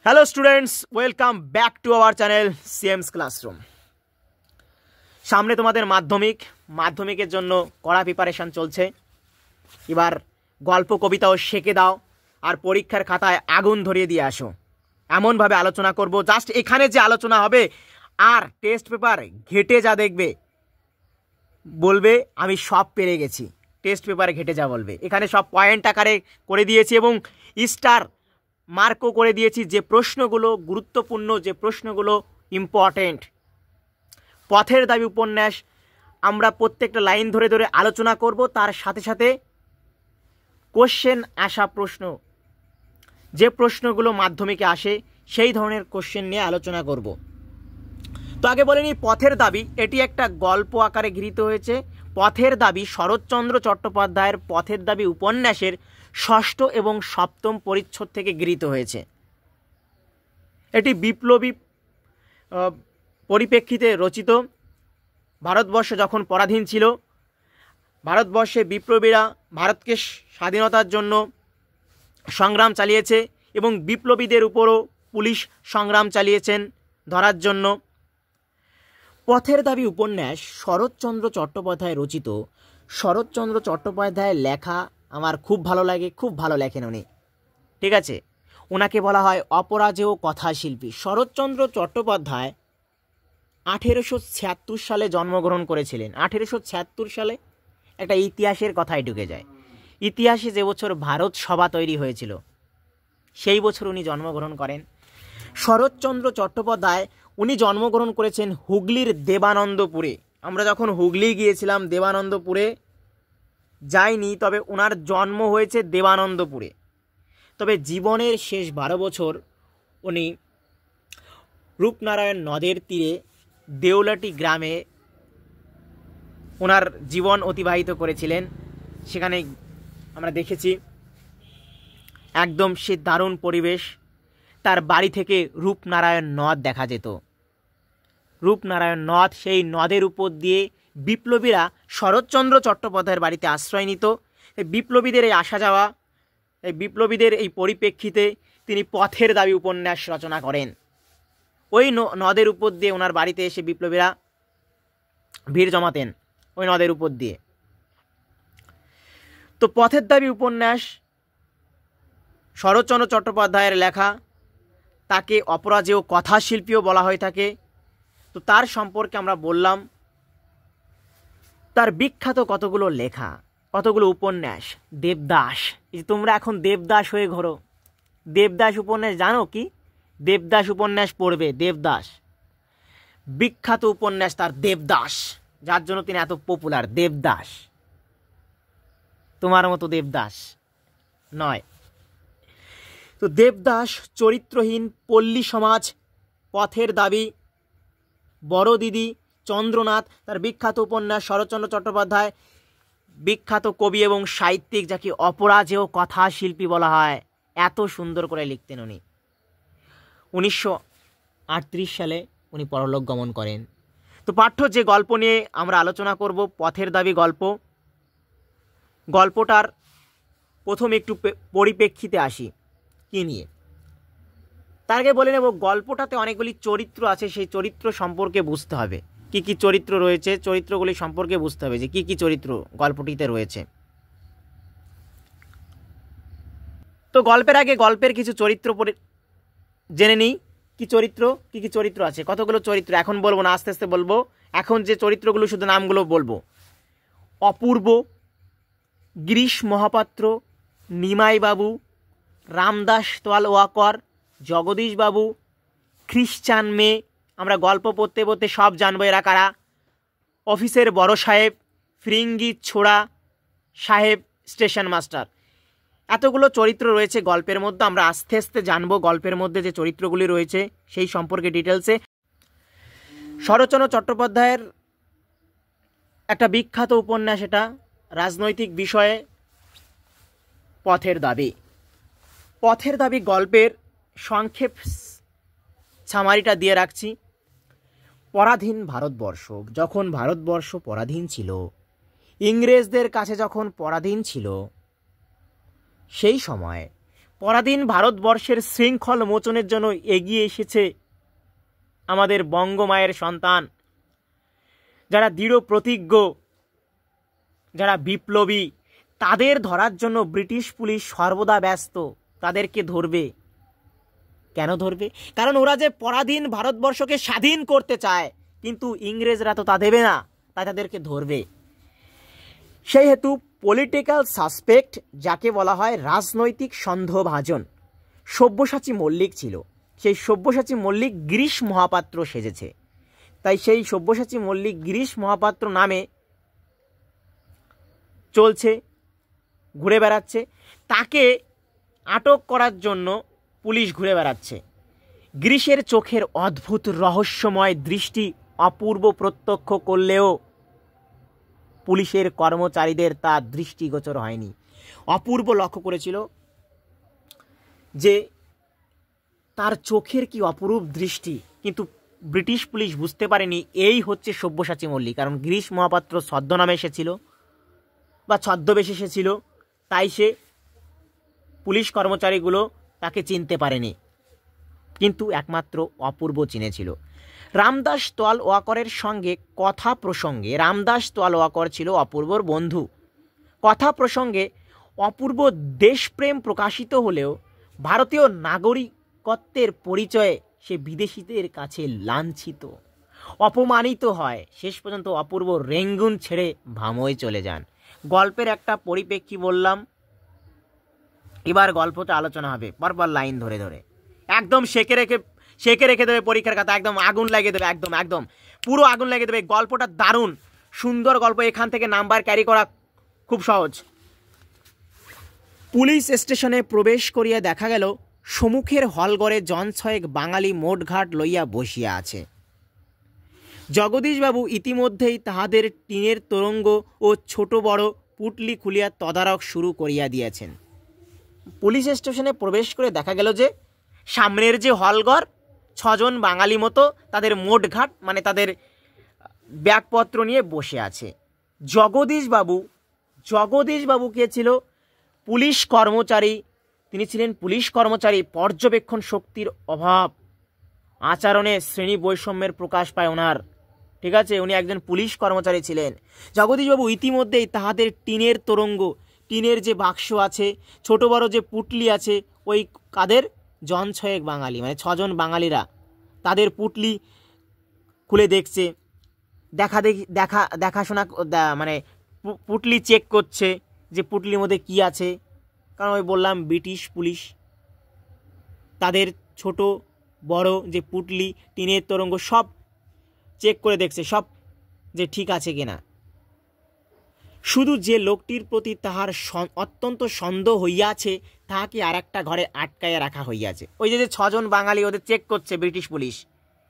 Hello students, welcome back to our channel CMS classroom. সামনে তোমাদের মাধ্যমিকের জন্য কড়া প্রিপারেশান চলছে। এবার গল্প কবিতাও শেখে দাও আর পরীক্ষার খাতায় আগুন ধরিয়ে দিয়ে আসো। এমনভাবে আলোচনা করব, জাস্ট এখানে যে আলোচনা হবে আর টেস্ট পেপার ঘেটে যা দেখবে বলবে আমি সব পেরে গেছি। টেস্ট পেপারে ঘেটে যা বলবে, এখানে সব পয়েন্ট আকারে করে দিয়েছি এবং স্টার মার্কও করে দিয়েছি। যে প্রশ্নগুলো গুরুত্বপূর্ণ, যে প্রশ্নগুলো ইম্পর্টেন্ট, পথের দাবি উপন্যাস আমরা প্রত্যেকটা লাইন ধরে ধরে আলোচনা করব। তার সাথে সাথে কোশ্চেন আসা প্রশ্ন, যে প্রশ্নগুলো মাধ্যমিকে আসে সেই ধরনের কোশ্চেন নিয়ে আলোচনা করব। তো আগে বলে নিই, পথের দাবি এটি একটা গল্প আকারে গৃহীত হয়েছে। পথের দাবি শরৎচন্দ্র চট্টোপাধ্যায়ের পথের দাবি উপন্যাসের ষষ্ঠ এবং সপ্তম পরিচ্ছদ থেকে গৃহীত হয়েছে। এটি বিপ্লবী পরিপ্রেক্ষিতে রচিত। ভারতবর্ষ যখন পরাধীন ছিল, ভারতবর্ষে বিপ্লবীরা ভারতকে স্বাধীনতার জন্য সংগ্রাম চালিয়েছে এবং বিপ্লবীদের উপরও পুলিশ সংগ্রাম চালিয়েছেন ধরার জন্য। পথের দাবি উপন্যাস শরৎচন্দ্র চট্টোপাধ্যায় রচিত। শরৎচন্দ্র চট্টোপাধ্যায়ের লেখা আমার খুব ভালো লাগে, খুব ভালো লেখেন উনি, ঠিক আছে। ওনাকে বলা হয় অপরাজেয় কথাশিল্পী। শরৎচন্দ্র চট্টোপাধ্যায় 1876 সালে জন্মগ্রহণ করেছিলেন। 1876 সালে একটা ইতিহাসের কথাই ঢুকে যায়। ইতিহাসে যে বছর ভারত সভা তৈরি হয়েছিল সেই বছর উনি জন্মগ্রহণ করেন। শরৎচন্দ্র চট্টোপাধ্যায় উনি জন্মগ্রহণ করেছেন হুগলির দেবানন্দপুরে। আমরা যখন হুগলি গিয়েছিলাম দেবানন্দপুরে যাইনি, তবে ওনার জন্ম হয়েছে দেবানন্দপুরে। তবে জীবনের শেষ 12 বছর উনি রূপনারায়ণ নদের তীরে দেউলাটি গ্রামে ওনার জীবন অতিবাহিত করেছিলেন। সেখানে আমরা দেখেছি একদম সে দারুণ পরিবেশ। তার বাড়ি থেকে রূপনারায়ণ নদ দেখা যেত। রূপনারায়ণ নদ, সেই নদের উপর দিয়ে বিপ্লবীরা শরৎচন্দ্র চট্টোপাধ্যায়ের বাড়িতে আশ্রয় নিত। এই বিপ্লবীদের এই আসা যাওয়া, এই বিপ্লবীদের এই পরিপ্রেক্ষিতে তিনি পথের দাবি উপন্যাস রচনা করেন। ওই নদের উপর দিয়ে ওনার বাড়িতে এসে বিপ্লবীরা ভিড় জমাতেন ওই নদের উপর দিয়ে। তো পথের দাবি উপন্যাস শরৎচন্দ্র চট্টোপাধ্যায়ের লেখা, তাকে অপরাজেয় কথাশিল্পীও বলা হয়ে থাকে। তো তার সম্পর্কে আমরা বললাম, তার বিখ্যাত কতগুলো লেখা, কতগুলো উপন্যাস। দেবদাস, এই যে তোমরা এখন দেবদাস হয়ে ঘোরো, দেবদাস উপন্যাস জানো কি? দেবদাস উপন্যাস পড়বে। দেবদাস বিখ্যাত উপন্যাস তার, দেবদাস, যার জন্য তিনি এত পপুলার। দেবদাস তোমার মতো দেবদাস নয়। তো দেবদাস, চরিত্রহীন, পল্লী সমাজ, পথের দাবি, বড় দিদি, চন্দ্রনাথ তার বিখ্যাত উপন্যাস। শরৎচন্দ্র চট্টোপাধ্যায় বিখ্যাত কবি এবং সাহিত্যিক, যাকে অপরাজেয় কথাশিল্পী বলা হয়। এত সুন্দর করে লিখতেন উনি। 1938 সালে উনি পরলোক গমন করেন। তো পাঠ্য যে গল্প নিয়ে আমরা আলোচনা করব, পথের দাবি গল্প। গল্পটার প্রথম একটু পরিপ্রেক্ষিতে আসি কি নিয়ে, তার আগে বলে নেব গল্পটাতে অনেকগুলি চরিত্র আছে, সেই চরিত্র সম্পর্কে বুঝতে হবে। কি কি চরিত্র রয়েছে, চরিত্রগুলি সম্পর্কে বুঝতে হবে যে কি কি চরিত্র গল্পটিতে রয়েছে। তো গল্পের আগে গল্পের কিছু চরিত্র জেনে নিই। কি কি চরিত্র আছে, কতগুলো চরিত্র এখন বলবো না, আস্তে আস্তে বলবো। এখন যে চরিত্রগুলো শুধু নামগুলো বলবো: অপূর্ব, গিরিশ মহাপাত্র, নিমাই বাবু, রামদাস তোয়ালওয়াকর, জগদীশ বাবু, খ্রিস্টান মেয়ে। আমরা গল্প পড়তে পড়তে সব জানবো এরা কারা। অফিসের বড় সাহেব, ফিরিঙ্গি ছোড়া সাহেব, স্টেশন মাস্টার। এতগুলো চরিত্র রয়েছে গল্পের মধ্যে। আমরা আস্তে আস্তে জানবো গল্পের মধ্যে যে চরিত্রগুলি রয়েছে সেই সম্পর্কে ডিটেলসে। শরৎচন্দ্র চট্টোপাধ্যায়ের একটা বিখ্যাত উপন্যাস, এটা রাজনৈতিক বিষয়ে, পথের দাবি। পথের দাবি গল্পের সংক্ষেপ সামারিটা দিয়ে রাখছি। পরাধীন ভারতবর্ষ, যখন ভারতবর্ষ পরাধীন ছিল, ইংরেজদের কাছে যখন পরাধীন ছিল, সেই সময় পরাধীন ভারতবর্ষের শৃঙ্খল মোচনের জন্য এগিয়ে এসেছে আমাদের বঙ্গমায়ের সন্তান, যারা দৃঢ় প্রতিজ্ঞ, যারা বিপ্লবী, তাদের ধরার জন্য ব্রিটিশ পুলিশ সর্বদা ব্যস্ত। তাদেরকে ধরবে। কেন ধরবে? কারণ ওরা যে পরাধীন ভারতবর্ষকে স্বাধীন করতে চায়, কিন্তু ইংরেজরা তো তা দেবে না, তাই তাদেরকে ধরবে। সেই হেতু পলিটিক্যাল সাসপেক্ট, যাকে বলা হয় রাজনৈতিক সন্দেহভাজন, সব্যসাচী মল্লিক ছিল। সেই সব্যসাচী মল্লিক গিরিশ মহাপাত্র সেজেছে। তাই সেই সব্যসাচী মল্লিক গিরিশ মহাপাত্র নামে চলছে, ঘুরে বেড়াচ্ছে। তাকে আটক করার জন্য পুলিশ ঘুরে বেড়াচ্ছে। গিরিশের চোখের অদ্ভুত রহস্যময় দৃষ্টি অপূর্ব প্রত্যক্ষ করলেও পুলিশের কর্মচারীদের তা দৃষ্টিগোচর হয়নি। অপূর্ব লক্ষ্য করেছিল যে তার চোখের কি অপরূপ দৃষ্টি, কিন্তু ব্রিটিশ পুলিশ বুঝতে পারেনি এই হচ্ছে সব্যসাচী মল্লিক। কারণ গিরিশ মহাপাত্র ছদ্মনামে এসেছিল বা ছদ্মবেশে এসেছিল, তাই সে পুলিশ কর্মচারীগুলো তাকে চিনতে পারেনি, কিন্তু একমাত্র অপূর্ব চিনেছিল। রামদাস তোয়ালওয়াকরের সঙ্গে কথা প্রসঙ্গে, রামদাস তোয়ালওয়াকর ছিল অপূর্বর বন্ধু। কথা প্রসঙ্গে অপূর্ব দেশপ্রেম প্রকাশিত হলেও ভারতীয় নাগরিকত্বের পরিচয়ে সে বিদেশিদের কাছে লাঞ্ছিত, অপমানিত হয়। শেষ পর্যন্ত অপূর্ব রেঙ্গুন ছেড়ে ভামোয় চলে যান। গল্পের একটা পরিপ্রেক্ষী বললাম, এবার গল্পটা আলোচনা হবে পরপর লাইন ধরে ধরে। একদম সেকে রেখে দেবে পরীক্ষার কথা, একদম আগুন লাগিয়ে দেবে, একদম একদম পুরো আগুন লাগিয়ে দেবে। গল্পটা দারুণ সুন্দর গল্প, এখান থেকে নাম্বার ক্যারি করা খুব সহজ। পুলিশ স্টেশনে প্রবেশ করিয়া দেখা গেল সম্মুখের হলঘরে জন ছয়েক বাঙালি মোটঘাট লইয়া বসিয়া আছে। জগদীশবাবু ইতিমধ্যেই তাহাদের টিনের তোরঙ্গ ও ছোট বড় পুটলি খুলিয়া তদারক শুরু করিয়া দিয়েছেন। পুলিশ স্টেশনে প্রবেশ করে দেখা গেল যে সামনের যে হলঘর, 6 জন বাঙালি মতো তাদের মোটঘাট মানে তাদের ব্যাগপত্র নিয়ে বসে আছে। জগদীশবাবু কে ছিল? পুলিশ কর্মচারী। তিনি ছিলেন পুলিশ কর্মচারী। পর্যবেক্ষণ শক্তির অভাব, আচরণে শ্রেণী বৈষম্যের প্রকাশ পায় ওনার, ঠিক আছে? উনি একজন পুলিশ কর্মচারী ছিলেন। জগদীশবাবু ইতিমধ্যেই তাহাদের টিনের তোরঙ্গ, টিনের যে বাক্স আছে, ছোট বড় যে পুটলি আছে, ওই কাদের জন ছয়েক বাঙালি মানে 6 জন বাঙালিরা তাদের পুটলি খুলে দেখছে, দেখাশোনা মানে পুটলি চেক করছে যে পুটলির মধ্যে কি আছে। কারণ ওই বললাম ব্রিটিশ পুলিশ, তাদের ছোট বড় যে পুটলি, টিনের তোরঙ্গ সব চেক করে দেখছে, সব যে ঠিক আছে কিনা। শুধু যে লোকটির প্রতি তাহার অত্যন্ত সন্দেহ হইয়াছে, তাহাকে আর একটা ঘরে আটকাইয়া রাখা হইয়াছে। ওই যে 6 জন বাঙালি ওদের চেক করছে ব্রিটিশ পুলিশ,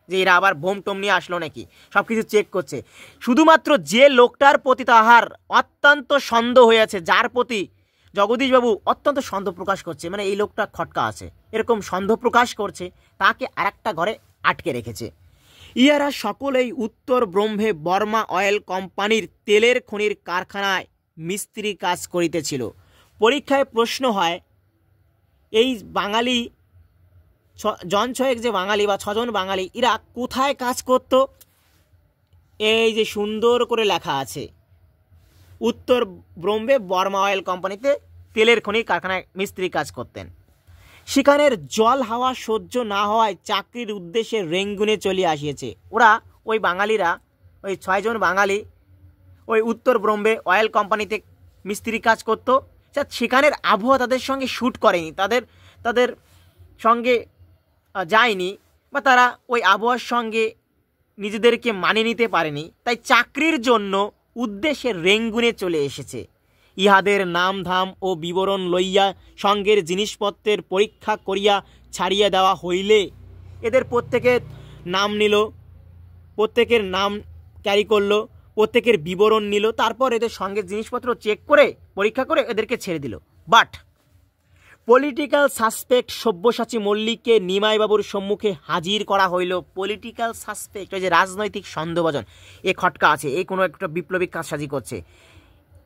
যে এরা আবার বোম টোম নিয়ে আসলো নাকি, সব কিছু চেক করছে। শুধুমাত্র যে লোকটার প্রতি তাহার অত্যন্ত সন্দেহ হয়েছে, যার প্রতি জগদীশবাবু অত্যন্ত সন্দেহ প্রকাশ করছে, মানে এই লোকটা খটকা আছে এরকম সন্দেহ প্রকাশ করছে, তাকে আর একটা ঘরে আটকে রেখেছে। ইহারা সকলেই উত্তর ব্রহ্মে বর্মা অয়েল কোম্পানির তেলের খনির কারখানায় মিস্ত্রি কাজ করিতেছিল। পরীক্ষায় প্রশ্ন হয়, এই বাঙালি জন ছয়েক যে বাঙালি বা 6 জন বাঙালি, এরা কোথায় কাজ করত? এই যে সুন্দর করে লেখা আছে, উত্তর ব্রহ্মে বর্মা অয়েল কোম্পানিতে তেলের খনির কারখানায় মিস্ত্রি কাজ করতেন। সেখানের জল হাওয়া সহ্য না হওয়ায় চাকরির উদ্দেশ্যে রেঙ্গুনে চলে আসিয়েছে। ওরা ওই বাঙালিরা, ওই 6 জন বাঙালি ওই উত্তর ব্রহ্মে অয়েল কোম্পানিতে মিস্ত্রি কাজ করতো। সেখানের আবহাওয়া তাদের সঙ্গে শ্যুট করেনি, তাদের সঙ্গে যায়নি, বা তারা ওই আবহাওয়ার সঙ্গে নিজেদেরকে মানিয়ে নিতে পারেনি, তাই চাকরির জন্য উদ্দেশ্যে রেঙ্গুনে চলে এসেছে। ইহাদের নাম ধাম ও বিবরণ লইয়া সঙ্গের জিনিসপত্রের পরীক্ষা করিয়া ছাড়িয়ে দেওয়া হইলে এদের প্রত্যেকের নাম নিল, প্রত্যেকের নাম ক্যারি করলো, প্রত্যেকের বিবরণ নিল, তারপর এদের সঙ্গের জিনিসপত্র চেক করে পরীক্ষা করে এদেরকে ছেড়ে দিল। বাট পলিটিক্যাল সাসপেক্ট সব্যসাচী মল্লিককে নিমাইবাবুর সম্মুখে হাজির করা হইল। পলিটিক্যাল সাসপেক্ট, ওই যে রাজনৈতিক সন্দেহভাজন, এ খটকা আছে, এই কোনো একটা বিপ্লবিক কাজসাজি করছে,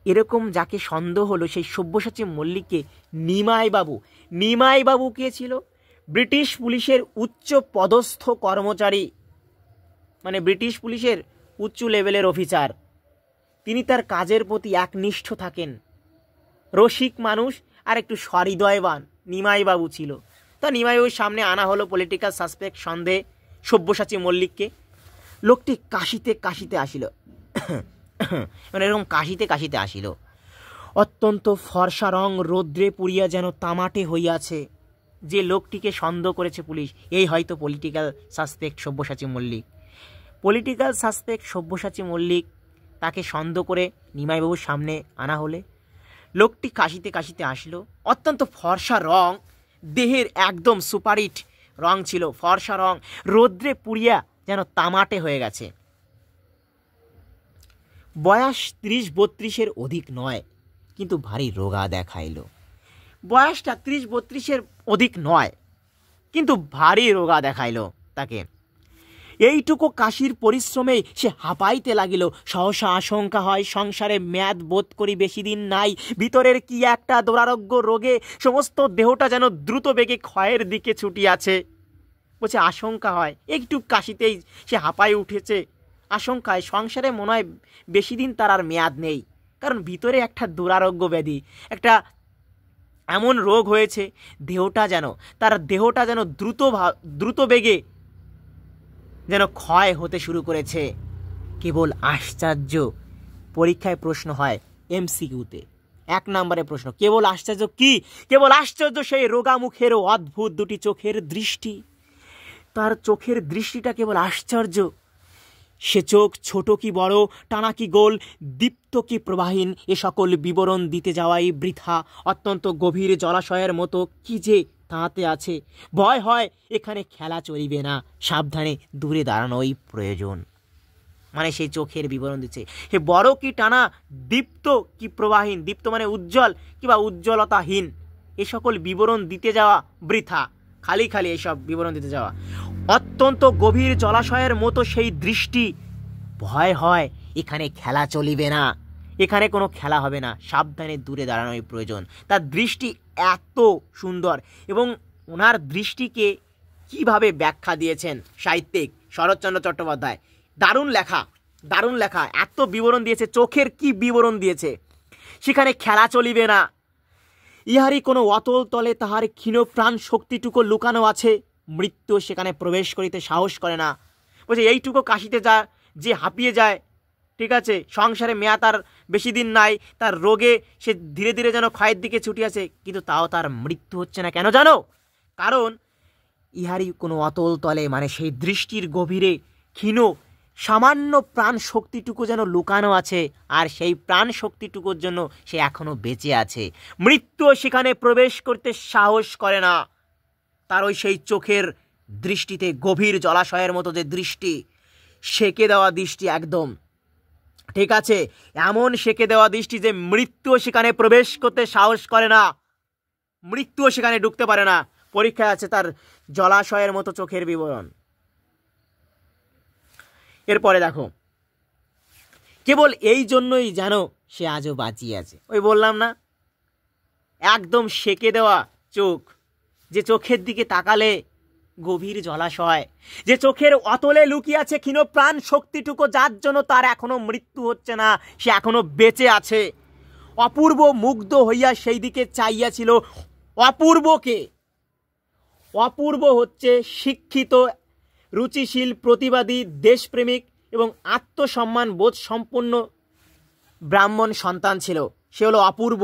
এরকম যাকে সন্দেহ হলো সেই সব্যসাচী মল্লিককে নিমাইবাবু কে ছিল? ব্রিটিশ পুলিশের উচ্চ পদস্থ কর্মচারী, মানে ব্রিটিশ পুলিশের উচ্চ লেভেলের অফিসার। তিনি তার কাজের প্রতি একনিষ্ঠ থাকেন, রসিক মানুষ আর একটু সহৃদয়বান নিমাইবাবু ছিল। তা নিমাইবাবুর সামনে আনা হলো পলিটিক্যাল সাসপেক্ট সন্দেহে সব্যসাচী মল্লিককে। লোকটি কাশিতে আসিল, মানে এরকম কাশিতে আসিল। অত্যন্ত ফর্সা রং রৌদ্রে পুড়িয়া যেন তামাটে হইয়াছে। যে লোকটিকে সন্দেহ করেছে পুলিশ, এই হয়তো পলিটিক্যাল সাসপেক্ট সব্যসাচী মল্লিক। তাকে সন্দেহ করে নিমাইবাবুর সামনে আনা হলে লোকটি কাশিতে আসলো। অত্যন্ত ফর্সা রং, দেহের একদম সুপারহিট রং ছিল, ফর্সা রং, রৌদ্রে পুড়িয়া যেন তামাটে হয়ে গেছে। বয়স 30-32-এর অধিক নয়, কিন্তু ভারী রোগা দেখাইল। বয়সটা 30-32-এর অধিক নয়, কিন্তু ভারী রোগা দেখাইল তাকে। এইটুকু কাশির পরিশ্রমেই সে হাঁপাইতে লাগিল। সহসা আশঙ্কা হয় সংসারে মেয়াদ বোধ করি বেশি দিন নাই। ভিতরের কি একটা দুরারোগ্য রোগে সমস্ত দেহটা যেন দ্রুত বেগে ক্ষয়ের দিকে ছুটিয়াছে। বলছে আশঙ্কা হয়, একটু কাশিতেই সে হাঁপাই উঠেছে। আশঙ্কায় সংসারে মনে হয় বেশি দিন তার আর মেয়াদ নেই, কারণ ভিতরে একটা দুরারোগ্য ব্যাধি, একটা এমন রোগ হয়েছে তার দেহটা যেন দ্রুত বেগে যেন ক্ষয় হতে শুরু করেছে। কেবল আশ্চর্য, পরীক্ষায় প্রশ্ন হয় MCQতে 1 নম্বরে প্রশ্ন, কেবল আশ্চর্য কি? কেবল আশ্চর্য সেই রোগা মুখের অদ্ভুত দুটি চোখের দৃষ্টি। তার চোখের দৃষ্টিটা কেবল আশ্চর্য। সে চোখ ছোট কি বড়, টানা কি গোল, দীপ্ত কি প্রবাহীন, এ সকল বিবরণ দিতে যাওয়াই বৃথা। অত্যন্ত গভীর জলাশয়ের মতো কি যে তাতে আছে। ভয় হয় এখানে খেলা চলিবে না, সাবধানে দূরে দাঁড়ানোই প্রয়োজন। মানে সেই চোখের বিবরণ দিচ্ছে, হে বড় কি টানা, দীপ্ত কি প্রবাহীন, দীপ্ত মানে উজ্জ্বল কিংবা উজ্জ্বলতাহীন, এ সকল বিবরণ দিতে যাওয়া বৃথা, খালি এসব বিবরণ দিতে যাওয়া। অত্যন্ত গভীর জলাশয়ের মতো সেই দৃষ্টি। ভয় হয় এখানে খেলা চলিবে না, এখানে কোনো খেলা হবে না, সাবধানে দূরে দাঁড়ানোই প্রয়োজন। তার দৃষ্টি এত সুন্দর, এবং ওনার দৃষ্টিকে কিভাবে ব্যাখ্যা দিয়েছেন সাহিত্যিক শরৎচন্দ্র চট্টোপাধ্যায়, দারুণ লেখা, এত বিবরণ দিয়েছে। চোখের কি বিবরণ দিয়েছে, সেখানে খেলা চলিবে না, ইহারই কোনো অতল তলে তাহার ক্ষীণ প্রাণ শক্তিটুকু লুকানো আছে, মৃত্যু সেখানে প্রবেশ করিতে সাহস করে না। বলছে এইটুকু কাশিতে যে হাঁপিয়ে যায়, ঠিক আছে, সংসারে মেয়াদ তার বেশি দিন নাই, তার রোগে সে ধীরে ধীরে যেন ক্ষয়ের দিকে ছুটিয়াছে, কিন্তু তাও তার মৃত্যু হচ্ছে না। কেন জানো? কারণ ইহারই কোনো অতল তলে, মানে সেই দৃষ্টির গভীরে ক্ষীণ সামান্য প্রাণ শক্তিটুকু যেন লুকানো আছে, আর সেই প্রাণ শক্তিটুকুর জন্য সে এখনো বেঁচে আছে। মৃত্যু সেখানে প্রবেশ করতে সাহস করে না। তার ওই সেই চোখের দৃষ্টিতে, গভীর জলাশয়ের মতো যে দৃষ্টি, সেকে দেওয়া দৃষ্টি একদম, ঠিক আছে, এমন সেকে দেওয়া দৃষ্টি যে মৃত্যু সেখানে প্রবেশ করতে সাহস করে না, মৃত্যু সেখানে ঢুকতে পারে না। পরীক্ষায় আছে তার জলাশয়ের মতো চোখের বিবরণ। এরপরে দেখো, কেবল এই জন্যই জানো সে আজও বাঁচিয়ে আছে। ওই বললাম না, একদম সেকে দেওয়া চোখ, যে চোখের দিকে তাকালে গভীর জলাশয়, যে চোখের অতলে লুকিয়ে আছে ক্ষীণ প্রাণ শক্তিটুকু, যার জন্য তার এখনো মৃত্যু হচ্ছে না, সে এখনো বেঁচে আছে। অপূর্ব মুগ্ধ হইয়া সেই দিকে চাইয়াছিল। অপূর্বকে, অপূর্ব হচ্ছে শিক্ষিত, রুচিশীল, প্রতিবাদী, দেশপ্রেমিক এবং আত্মসম্মান বোধ সম্পন্ন ব্রাহ্মণ সন্তান ছিল, সে হলো অপূর্ব।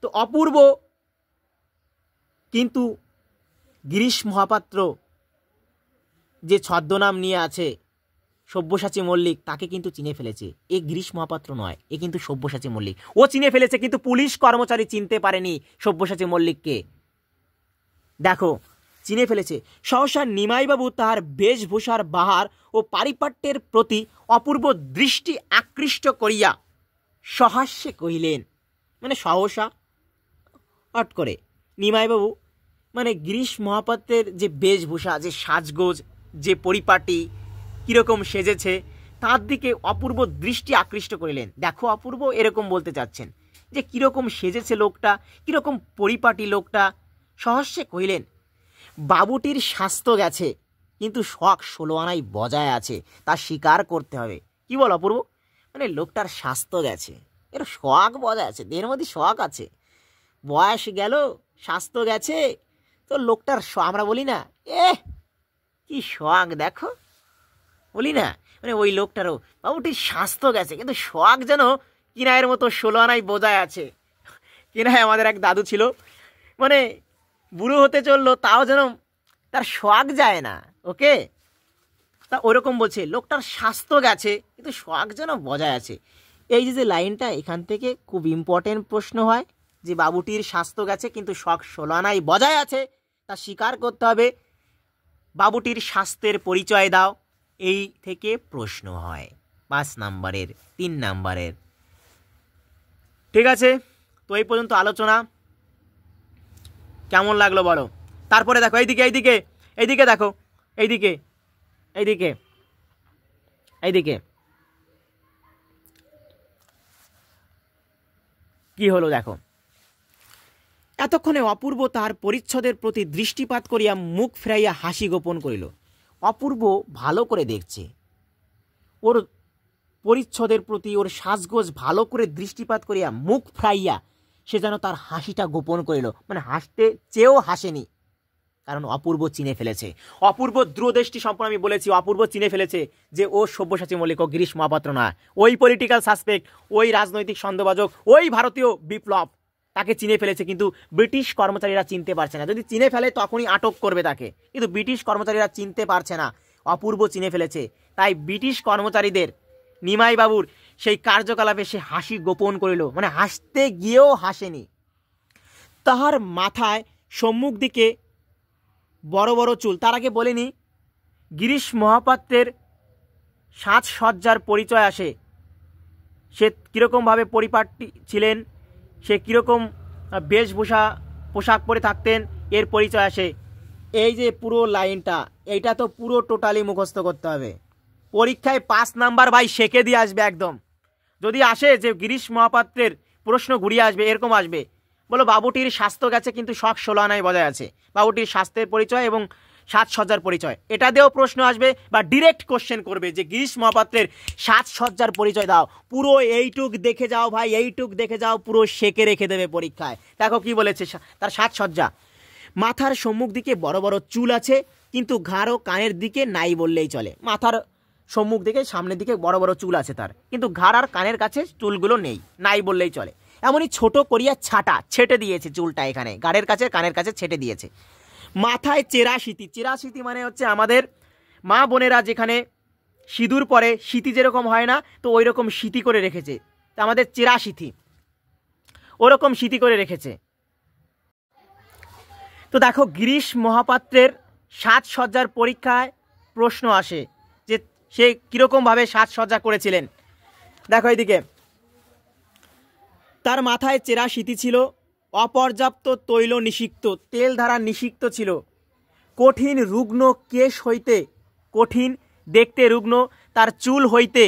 তো অপূর্ব কিন্তু গিরিশ মহাপাত্র যে ছদ্মনাম নিয়ে আছে সব্যসাচী মল্লিক, তাকে কিন্তু চিনে ফেলেছে। এ গিরিশ মহাপাত্র নয়, এ কিন্তু সব্যসাচী মল্লিক। ও চিনে ফেলেছে, কিন্তু পুলিশ কর্মচারী চিনতে পারেনি সব্যসাচী মল্লিককে। দেখো, চিনে ফেলেছে। সহসা নিমাইবাবু তাহার বেশভূষার বাহার ও পারিপাট্যের প্রতি অপূর্ব দৃষ্টি আকৃষ্ট করিয়া সহাস্যে কহিলেন, মানে সহসা অট করে নিমাইবাবু, মানে গিরিশ মহাপাত্রের যে বেশভূষা, যে সাজগোজ, যে পরিপাটি, কীরকম সেজেছে, তার দিকে অপূর্ব দৃষ্টি আকৃষ্ট করিলেন। দেখো অপূর্ব এরকম বলতে চাচ্ছেন যে কীরকম সেজেছে লোকটা, কীরকম পরিপাটি লোকটা। সহস্যে কহিলেন, বাবুটির স্বাস্থ্য গেছে কিন্তু শখ 16 আনাই বজায় আছে, তা স্বীকার করতে হবে। কি বল অপূর্ব? মানে লোকটার স্বাস্থ্য গেছে, এর শখ বজায় আছে, দেহের মধ্যে শখ আছে, বয়স গেল স্বাস্থ্য গেছে, তো লোকটার আমরা বলি না কি শখ দেখো, বলি না, মানে ওই লোকটারও বাবুটির স্বাস্থ্য গেছে কিন্তু শখ যেন কিনায়ের মতো 16 আনাই বোঝায় আছে। কিনায় আমাদের এক দাদু ছিল, মানে বুড়ো হতে চললো তাও যেন তার শখ যায় না। ওকে, তা ওরকম বলছে লোকটার স্বাস্থ্য গেছে কিন্তু শখ যেন বজায় আছে। এই যে লাইনটা এখান থেকে খুব ইম্পর্টেন্ট প্রশ্ন হয় যে বাবুটির স্বাস্থ্য গেছে কিন্তু শখ 16 আনাই বজায় আছে, তা স্বীকার করতে হবে। বাবুটির স্বাস্থ্যের পরিচয় দাও, এই থেকে প্রশ্ন হয় 5 নাম্বারের, 3 নাম্বারের। ঠিক আছে, তো এই পর্যন্ত আলোচনা কেমন লাগলো বলো? তারপরে দেখো এইদিকে এইদিকে এইদিকে দেখো, এইদিকে এইদিকে এইদিকে কি হলো দেখো। এতক্ষণে অপূর্ব তার পরিচ্ছদের প্রতি দৃষ্টিপাত করিয়া মুখ ফিরাইয়া হাসি গোপন করিল। অপূর্ব ভালো করে দেখছে, ওর পরিচ্ছদের প্রতি, ওর সাজগোজ ভালো করে দৃষ্টিপাত করিয়া মুখ ফিরাইয়া সে যেন তার হাসিটা গোপন করিল। মানে হাসতে চেয়েও হাসেনি, কারণ অপূর্ব চিনে ফেলেছে। অপূর্ব দূরদৃষ্টি সম্পন্ন, আমি বলেছি অপূর্ব চিনে ফেলেছে যে ও সব্যসাচী মল্লিক, ও গিরিশ মহাপাত্র না, ওই পলিটিক্যাল সাসপেক্ট, ওই রাজনৈতিক সন্দেহভাজক, ওই ভারতীয় বিপ্লব, তাকে চিনে ফেলেছে। কিন্তু ব্রিটিশ কর্মচারীরা চিনতে পারছে না। যদি চিনে ফেলে তখনই আটক করবে তাকে, কিন্তু ব্রিটিশ কর্মচারীরা চিনতে পারছে না, অপূর্ব চিনে ফেলেছে। তাই ব্রিটিশ কর্মচারীদের নিমাই বাবুর সেই কার্যকলাপে সে হাসি গোপন করিল, মানে হাসতে গিয়েও হাসেনি। তাহার মাথায় সম্মুখ দিকে বড় বড় চুল। তার আগে বলেনি গিরিশ মহাপাত্রের সাজসজ্জার পরিচয় আসে, সে কীরকমভাবে পরিপাটি ছিলেন, সে কীরকম বেশভূষা পোশাক পরে থাকতেন, এর পরিচয় আসে। এই যে পুরো লাইনটা, এইটা তো পুরো টোটালি মুখস্থ করতে হবে। পরীক্ষায় 5 নাম্বার ভাই সেকে দিয়ে আসবে একদম। যদি আসে যে গিরিশ মহাপাত্রের প্রশ্ন ঘুরিয়ে আসবে, এরকম আসবে, বলো বাবুটির স্বাস্থ্য গেছে কিন্তু শখ 16 আনাই বজায় আছে, বাবুটির স্বাস্থ্যের পরিচয় এবং সাজসজ্জার পরিচয়, এটা দিয়েও প্রশ্ন আসবে। বা ডিরেক্ট কোশ্চেন করবে যে গিরিশ মহাপাত্রের সাজসজ্জার পরিচয় দাও। পুরো এইটুক দেখে যাও ভাই, এইটুক দেখে যাও, পুরো সেকে রেখে দেবে পরীক্ষায়। দেখো কি বলেছে, তার সাজসজ্জা, মাথার সম্মুখ দিকে বড় বড় চুল আছে কিন্তু ঘাড় ও কানের দিকে নাই বললেই চলে। মাথার সম্মুখ দিকে সামনের দিকে বড় বড় চুল আছে তার, কিন্তু ঘাড় আর কানের কাছে চুলগুলো নেই, নাই বললেই চলে। এমনই ছোট করিয়া ছেটে দিয়েছে চুলটা, এখানে ঘাড়ের কাছে কানের কাছে ছেটে দিয়েছে। মাথায় চেরাশিতি, চেরাশিতি মানে হচ্ছে আমাদের মা বোনেরা যেখানে সিঁদুর পরে সিঁতি যেরকম হয় না, তো ওই রকম সিঁতি করে রেখেছে, তা আমাদের চেরাশিতি ওরকম সিঁতি করে রেখেছে। তো দেখো গিরিশ মহাপাত্রের সাজসজ্জার পরীক্ষায় প্রশ্ন আসে যে সে কীরকমভাবে সাজসজ্জা করেছিলেন। দেখো এইদিকে, তার মাথায় চেরা সিঁতি ছিল, অপর্যাপ্ত তৈল নিষিক্ত, তেল ধারা নিষিক্ত ছিল, কঠিন রুগ্ন কেশ হইতে, কঠিন দেখতে রুগ্ন তার চুল হইতে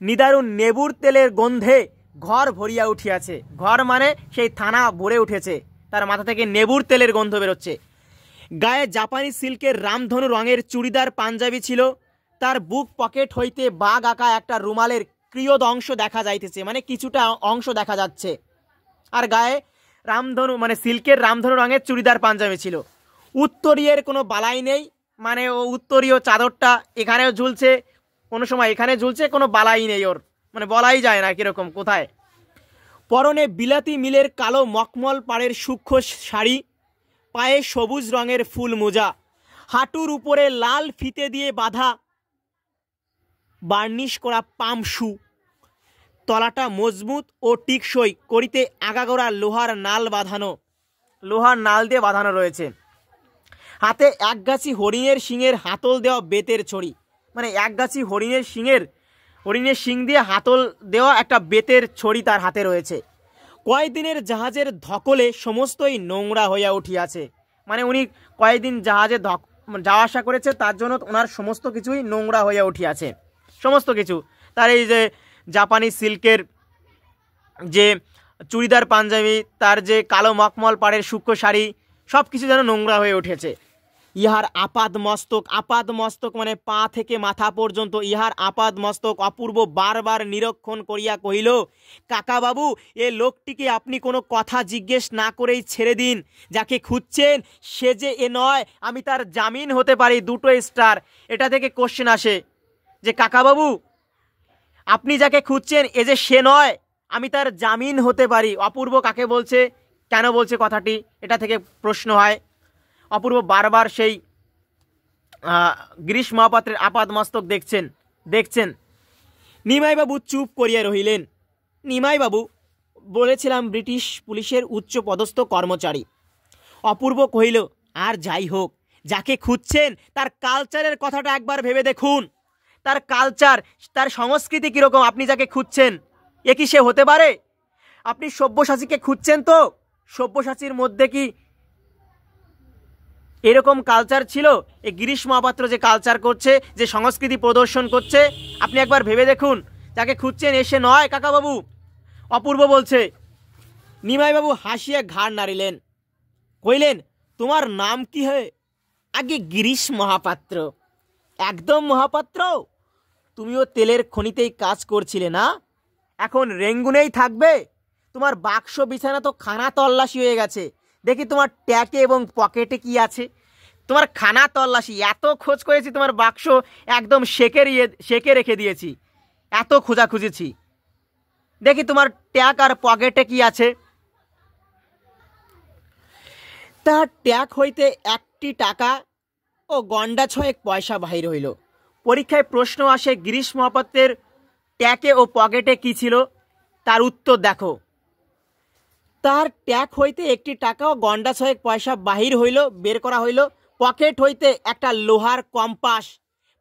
নিদারুণ নেবুর তেলের গন্ধে ঘর ভরিয়া উঠিয়াছে। ঘর মানে সেই থানা ভরে উঠেছে, তার মাথা থেকে নেবুর তেলের গন্ধ বেরোচ্ছে। গায়ে জাপানি সিল্কের রামধনু রঙের চুড়িদার পাঞ্জাবি ছিল, তার বুক পকেট হইতে বাঘ আঁকা একটা রুমালের ক্রিয়দ অংশ দেখা যাইতেছে, মানে কিছুটা অংশ দেখা যাচ্ছে। আর গায়ে রামধনু মানে সিল্কের রামধনু রঙের চুড়িদার পাঞ্জাবি ছিল। উত্তরীয়ের কোনো বালাই নেই, মানে ও উত্তরীয় চাদরটা এখানেও ঝুলছে, কোনো সময় এখানে ঝুলছে, কোনো বালাই নেই ওর, মানে বলাই যায় না কীরকম কোথায়। পরনে বিলাতি মিলের কালো মখমল পাড়ের সূক্ষ্ম শাড়ি, পায়ে সবুজ রঙের ফুল মোজা, হাঁটুর উপরে লাল ফিতে দিয়ে বাঁধা বার্নিশ করা পাম শু, তলাটা মজবুত ও টিকসই করিতে আগাগোড়া লোহার নাল বাঁধানো, লোহার নাল দিয়ে বাঁধানো রয়েছে। হাতে একগাছি হরিণের শিঙের হাতল দেওয়া বেতের ছড়ি, মানে একগাছি হরিণের শিং দিয়ে হাতল দেওয়া একটা বেতের ছড়ি তার হাতে রয়েছে। কয়েকদিনের জাহাজের ধকলে সমস্তই নোংরা হইয়া উঠিয়াছে, মানে উনি কয়েকদিন জাহাজে যাওয়া আসা করেছে, তার জন্য ওনার সমস্ত কিছুই নোংরা হইয়া উঠিয়াছে। সমস্ত কিছু, তার এই যে জাপানি সিল্কের যে চুড়িদার পাঞ্জাবি, তার যে কালো মখমল পাড়ের সূক্ষ্ম শাড়ি, সব কিছু যেন নোংরা হয়ে উঠেছে। ইহার আপাদ মস্তক মানে পা থেকে মাথা পর্যন্ত ইহার আপাদ মস্তক অপূর্ব বারবার নিরীক্ষণ করিয়া কহিল, কাকাবাবু, এ লোকটিকে আপনি কোনো কথা জিজ্ঞেস না করেই ছেড়ে দিন। যাকে খুঁজছেন সে যে এ নয়, আমি তার জামিন হতে পারি 2 স্টার। এটা থেকে কোশ্চেন আসে যে কাকাবাবু, আপনি যাকে খুঁজছেন এ যে সে নয়, আমি তার জামিন হতে পারি। অপূর্ব কাকে বলছে, কেন বলছে কথাটি, এটা থেকে প্রশ্ন হয়। অপূর্ব বারবার সেই গিরিশ মহাপাত্রের আপাদ মস্তক দেখছেন। নিমাইবাবু চুপ করিয়া রহিলেন। নিমাইবাবু বলেছিলাম ব্রিটিশ পুলিশের উচ্চ পদস্থ কর্মচারী। অপূর্ব কহিল, আর যাই হোক, যাকে খুঁজছেন তার কালচারের কথাটা একবার ভেবে দেখুন। তার কালচার, তার সংস্কৃতি কীরকম আপনি যাকে খুঁজছেন, এ কি সে হতে পারে? আপনি সব্যসাচীকে খুঁজছেন, তো সব্যসাচীর মধ্যে কি এরকম কালচার ছিল? এই গিরিশ মহাপাত্র যে কালচার করছে, যে সংস্কৃতি প্রদর্শন করছে, আপনি একবার ভেবে দেখুন। যাকে খুঁজছেন এসে নয় কাকাবাবু, অপূর্ব বলছে। নিমাইবাবু হাসিয়া ঘাড় নাড়িলেন, কইলেন, তোমার নাম কি হয়? আগে গিরিশ মহাপাত্র। একদম মহাপাত্র? তুমিও তেলের খনিতেই কাজ করছিলে না? এখন রেঙ্গুনেই থাকবে? তোমার বাক্স বিছানা তো খানা তল্লাশি হয়ে গেছে। দেখি তোমার ট্যাকে এবং পকেটে কি আছে। তোমার খানা তল্লাশি, এত খোঁজ করেছি, তোমার বাক্স একদম শেকে রেখে দিয়েছি, এত খোঁজাখুঁজেছি। দেখি তোমার ট্যাক আর পকেটে কি আছে। তার ট্যাক হইতে 1টি টাকা ও গন্ডা 6 পয়সা বাহির হইল। পরীক্ষায় প্রশ্ন আসে গিরিশ মহাপাত্রের ট্যাকে ও পকেটে কি ছিল, তার উত্তর দেখো। তার ট্যাক হইতে 1টি টাকা ও গন্ডা 6 পয়সা বাহির হইল, বের করা হইল। পকেট হইতে একটা লোহার কম্পাস,